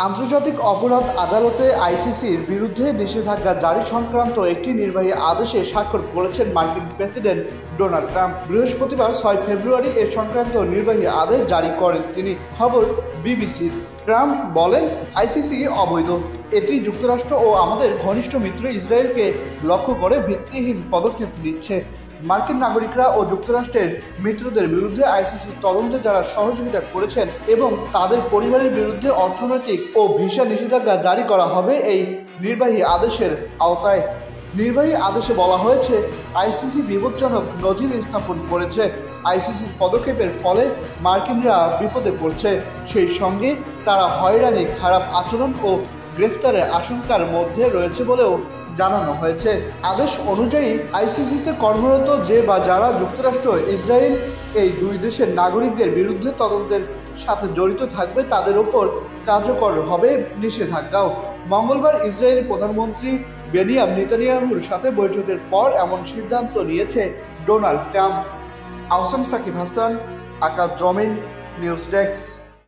আন্তর্জাতিক অপরাধ আদালতে আইসিসির বিরুদ্ধে নিষেধাজ্ঞা জারি সংক্রান্ত একটি নির্বাহী আদেশে স্বাক্ষর করেছেন মার্কিন প্রেসিডেন্ট ডোনাল্ড ট্রাম্প। বৃহস্পতিবার ৬ ফেব্রুয়ারি এ সংক্রান্ত নির্বাহী আদেশ জারি করেন তিনি। খবর বিবিসির। ট্রাম্প বলেন, আইসিসি অবৈধ। এটি যুক্তরাষ্ট্র ও আমাদের ঘনিষ্ঠ মিত্র ইসরায়েলকে লক্ষ্য করে ভিত্তিহীন পদক্ষেপ নিচ্ছে। মার্কিন নাগরিকরা ও যুক্তরাষ্ট্রের মিত্রদের বিরুদ্ধে আইসিসির তদন্তে যারা সহযোগিতা করেছেন এবং তাদের পরিবারের বিরুদ্ধে অর্থনৈতিক ও ভিসা নিষেধাজ্ঞা জারি করা হবে এই নির্বাহী আদেশের আওতায়। নির্বাহী আদেশে বলা হয়েছে, আইসিসি বিপজ্জনক নজির স্থাপন করেছে। আইসিসির পদক্ষেপের ফলে মার্কিনরা বিপদে পড়ছে, সেই সঙ্গে তারা হয়রানি, খারাপ আচরণ ও গ্রেফতারের আশঙ্কার মধ্যে রয়েছে বলেও জানানো হয়েছে। আদেশ অনুযায়ী আইসিসিতে কর্মরত যে বা যারা যুক্তরাষ্ট্র, ইসরায়েল এই দুই দেশের নাগরিকদের বিরুদ্ধে তদন্তের সাথে জড়িত থাকবে তাদের ওপর কার্যকর হবে নিষেধাজ্ঞাও। মঙ্গলবার ইসরায়েলি প্রধানমন্ত্রী বেনিয়ামিন নেতানিয়াহুর সাথে বৈঠকের পর এমন সিদ্ধান্ত নিয়েছে ডোনাল্ড ট্রাম্প। আহসান সাকিব হাসান, আকাশ জমিন, নিউজ ডেস্ক।